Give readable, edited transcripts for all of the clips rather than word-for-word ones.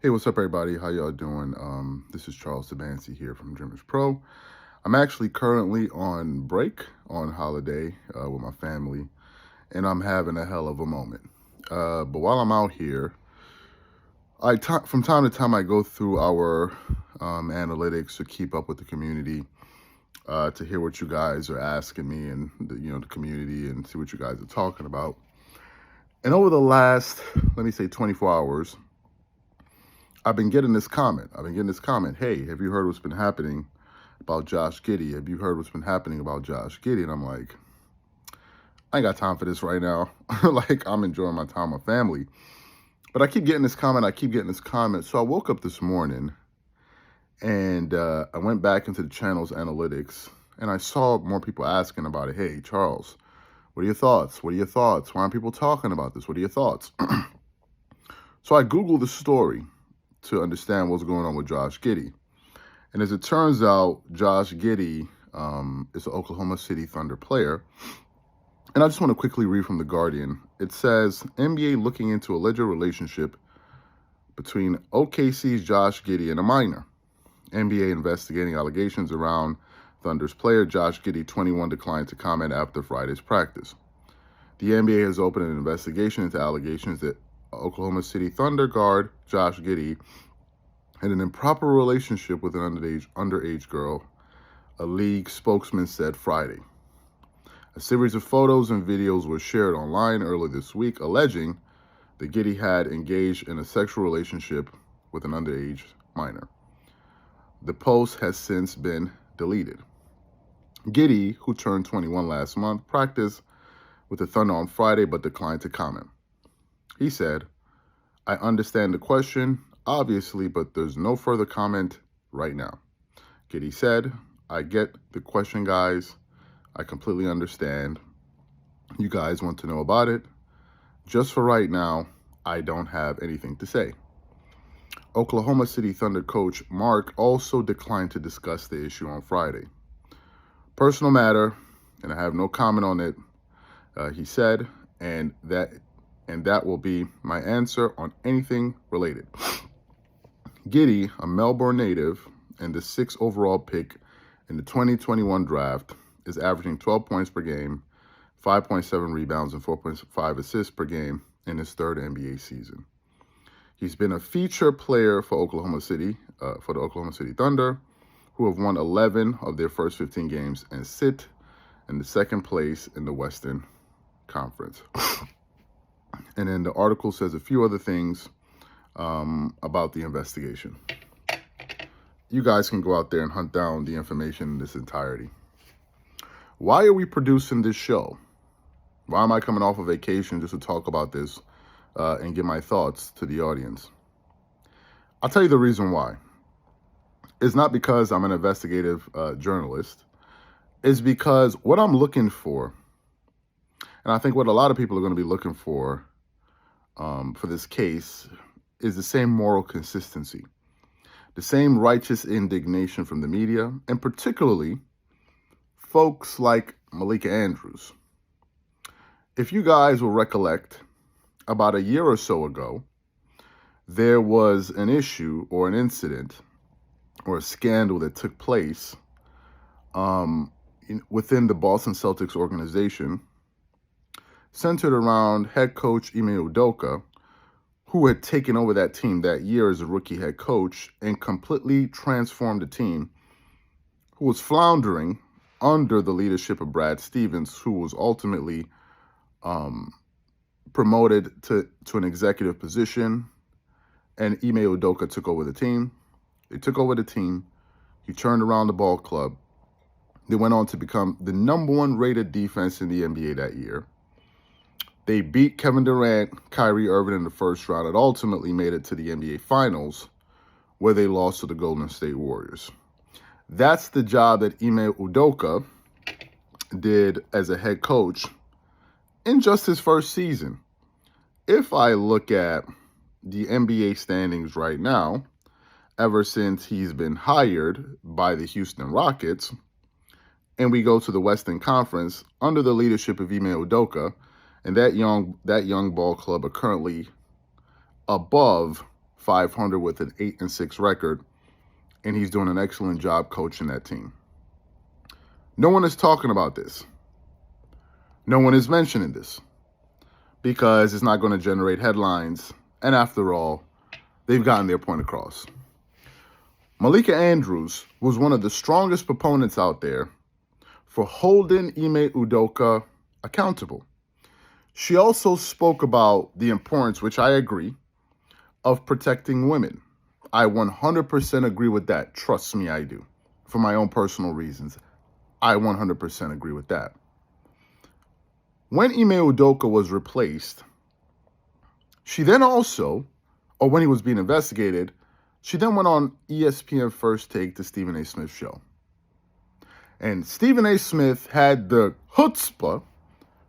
Hey, what's up, everybody? How y'all doing? This is Charles Sabansi here from DREAMERSPRO. I'm actually currently on break, on holiday with my family, and I'm having a hell of a moment. But while I'm out here, from time to time I go through our analytics to keep up with the community, to hear what you guys are asking me and the community, and see what you guys are talking about. And over the last, let me say, 24 hours. I've been getting this comment. Hey, have you heard what's been happening about Josh Giddey? Have you heard what's been happening about Josh Giddey? And I'm like, I ain't got time for this right now. Like, I'm enjoying my time with family. But I keep getting this comment. So I woke up this morning and I went back into the channel's analytics and I saw more people asking about it. Hey, Charles, what are your thoughts? Why aren't people talking about this? What are your thoughts? So I Googled the story to understand what's going on with Josh Giddey. And as it turns out, Josh Giddey is an Oklahoma City Thunder player. And I just want to quickly read from The Guardian. It says, NBA looking into alleged relationship between OKC's Josh Giddey and a minor. NBA investigating allegations around Thunder's player Josh Giddey, 21, declined to comment after Friday's practice. The NBA has opened an investigation into allegations that Oklahoma City Thunder guard Josh Giddey had an improper relationship with an underage girl, a league spokesman said Friday. A series of photos and videos were shared online earlier this week alleging that Giddey had engaged in a sexual relationship with an underage minor. The post has since been deleted. Giddey, who turned 21 last month, practiced with the Thunder on Friday but declined to comment. He said, I understand the question, obviously, but there's no further comment right now. Giddey said, I get the question, guys. I completely understand. You guys want to know about it. Just for right now, I don't have anything to say. Oklahoma City Thunder coach Mark also declined to discuss the issue on Friday. Personal matter, and I have no comment on it, he said, and that will be my answer on anything related. Giddey, a Melbourne native and the 6th overall pick in the 2021 draft, is averaging 12 points per game, 5.7 rebounds, and 4.5 assists per game in his third NBA season. He's been a feature player for Oklahoma City, for the Oklahoma City Thunder, who have won 11 of their first 15 games and sit in the second place in the Western Conference. And then the article says a few other things about the investigation. You guys can go out there and hunt down the information in its entirety. Why are we producing this show? Why am I coming off of vacation just to talk about this and give my thoughts to the audience? I'll tell you the reason why. It's not because I'm an investigative journalist. It's because what I'm looking for, and I think what a lot of people are going to be looking for this case, is the same moral consistency, the same righteous indignation from the media, and particularly folks like Malika Andrews. If you guys will recollect, about a year or so ago, there was an issue or an incident or a scandal that took place within the Boston Celtics organization, centered around head coach Ime Udoka, who had taken over that team that year as a rookie head coach and completely transformed the team, who was floundering under the leadership of Brad Stevens, who was ultimately promoted to an executive position, and Ime Udoka took over the team. They took over the team. He turned around the ball club. They went on to become the #1 rated defense in the NBA that year. They beat Kevin Durant, Kyrie Irving in the first round, and ultimately made it to the NBA Finals, where they lost to the Golden State Warriors. That's the job that Ime Udoka did as a head coach in just his first season. If I look at the NBA standings right now, ever since he's been hired by the Houston Rockets, and we go to the Western Conference under the leadership of Ime Udoka, and that young ball club are currently above .500 with an 8-6 record, and he's doing an excellent job coaching that team. No one is talking about this. No one is mentioning this because it's not going to generate headlines. And after all, they've gotten their point across. Malika Andrews was one of the strongest proponents out there for holding Ime Udoka accountable. She also spoke about the importance, which I agree, of protecting women. I 100% agree with that. Trust me, I do. For my own personal reasons, I 100% agree with that. When Ime Udoka was replaced, she then also, or when he was being investigated, she then went on ESPN First Take to Stephen A. Smith's show. And Stephen A. Smith had the chutzpah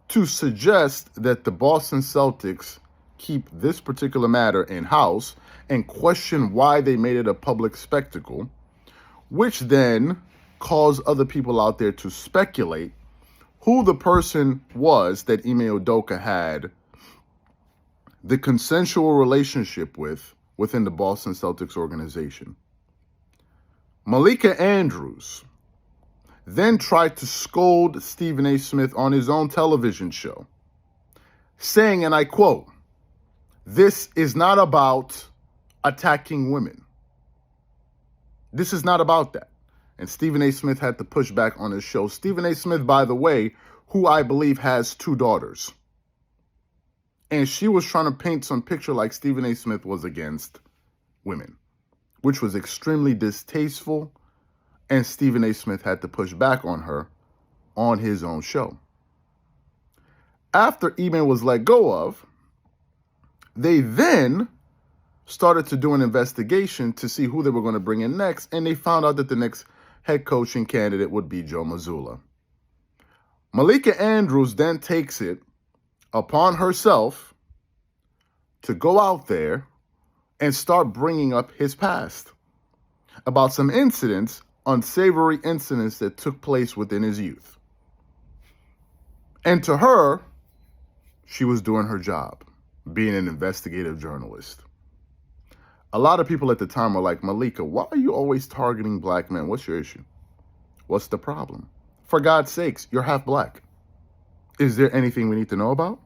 to suggest that the Boston Celtics keep this particular matter in-house and question why they made it a public spectacle, which then caused other people out there to speculate who the person was that Ime Udoka had the consensual relationship with within the Boston Celtics organization. Malika Andrews then tried to scold Stephen A. Smith on his own television show, saying, and I quote, "This is not about attacking women. This is not about that." And Stephen A. Smith had to push back on his show. Stephen A. Smith, by the way, who I believe has 2 daughters. And she was trying to paint some picture like Stephen A. Smith was against women, which was extremely distasteful. And Stephen A. Smith had to push back on her on his own show. After Ime was let go of, they then started to do an investigation to see who they were going to bring in next, and they found out that the next head coaching candidate would be Joe Mazzulla. Malika Andrews then takes it upon herself to go out there and start bringing up his past about some incidents, unsavory incidents that took place within his youth. And to her, she was doing her job, being an investigative journalist. A lot of people at the time were like, "Malika, why are you always targeting black men? What's your issue? What's the problem? For God's sakes, you're half black. Is there anything we need to know about?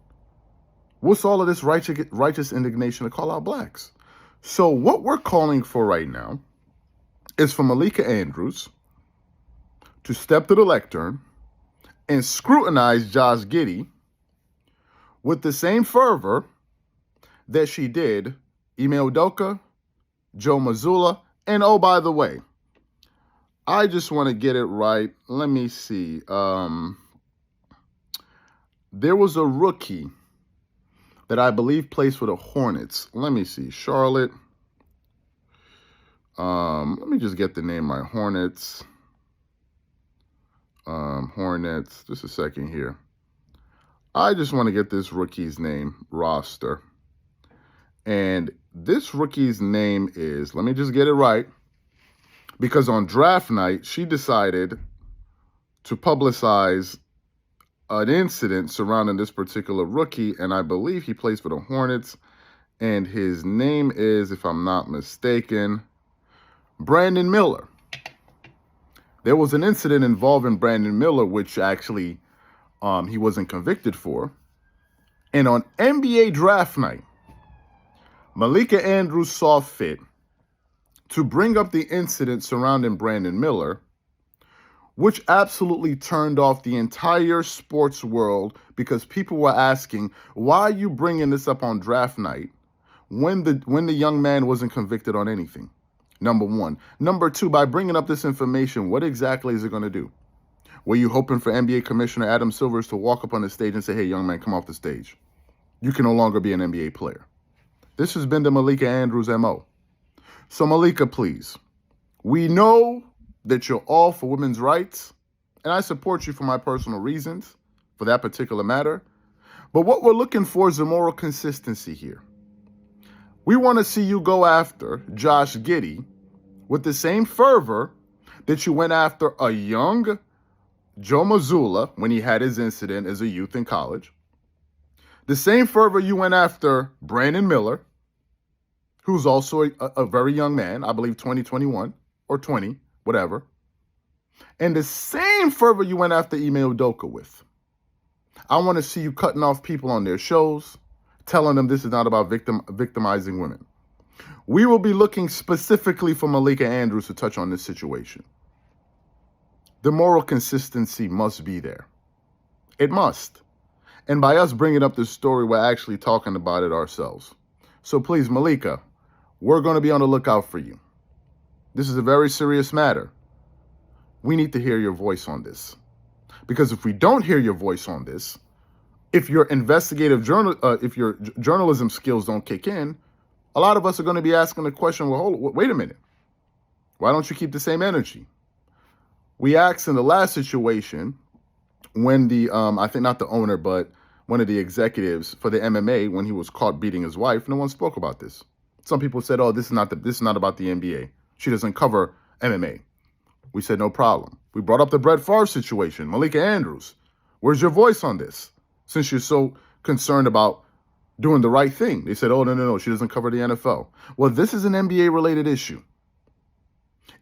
What's all of this righteous indignation to call out blacks?" So what we're calling for right now is for Malika Andrews to step to the lectern and scrutinize Josh Giddey with the same fervor that she did Ime Udoka, Joe Mazzulla, and oh, by the way, I just want to get it right. Let me see. There was a rookie that I believe plays for the Hornets. Let me see. Charlotte. Let me just get the name right. Hornets. Hornets. Just a second here. I just want to get this rookie's name, roster. And this rookie's name is, let me just get it right, because on draft night, she decided to publicize an incident surrounding this particular rookie, and I believe he plays for the Hornets, and his name is, if I'm not mistaken, Brandon Miller. There was an incident involving Brandon Miller, which actually he wasn't convicted for. And on NBA draft night, Malika Andrews saw fit to bring up the incident surrounding Brandon Miller, which absolutely turned off the entire sports world because people were asking, why are you bringing this up on draft night when the young man wasn't convicted on anything? Number one. Number two, by bringing up this information, what exactly is it going to do? Were you hoping for NBA Commissioner Adam Silvers to walk up on the stage and say, "Hey, young man, come off the stage. You can no longer be an NBA player"? This has been the Malika Andrews MO. So Malika, please, we know that you're all for women's rights, and I support you for my personal reasons for that particular matter. But what we're looking for is a moral consistency here. We want to see you go after Josh Giddey with the same fervor that you went after a young Joe Mazzulla when he had his incident as a youth in college. The same fervor you went after Brandon Miller, who's also a very young man, I believe 2021 or 20, whatever. And the same fervor you went after Ime Udoka with. I want to see you cutting off people on their shows, telling them this is not about victimizing women. We will be looking specifically for Malika Andrews to touch on this situation. The moral consistency must be there. It must. And by us bringing up this story, we're actually talking about it ourselves. So please, Malika, we're going to be on the lookout for you. This is a very serious matter. We need to hear your voice on this. Because if we don't hear your voice on this, if your if your journalism skills don't kick in, a lot of us are going to be asking the question, well, wait a minute. Why don't you keep the same energy? We asked in the last situation when the, I think not the owner, but one of the executives for the MMA, when he was caught beating his wife, no one spoke about this. Some people said, oh, this is not about the NBA. She doesn't cover MMA. We said, no problem. We brought up the Brett Favre situation. Malika Andrews, where's your voice on this? Since you're so concerned about doing the right thing. They said, oh, no, she doesn't cover the NFL. Well, this is an NBA-related issue.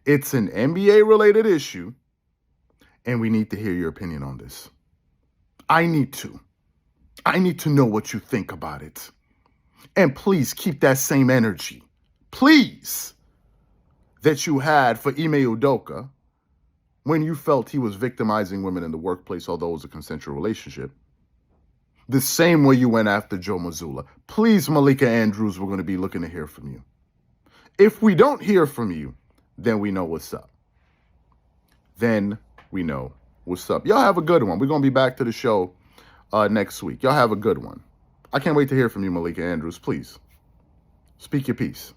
It's an NBA-related issue, and we need to hear your opinion on this. I need to know what you think about it. And please keep that same energy, please, that you had for Ime Udoka when you felt he was victimizing women in the workplace, although it was a consensual relationship. The same way you went after Joe Mazzulla. Please, Malika Andrews, we're going to be looking to hear from you. If we don't hear from you, then we know what's up. Then we know what's up. Y'all have a good one. We're going to be back to the show next week. Y'all have a good one. I can't wait to hear from you, Malika Andrews. Please, speak your piece.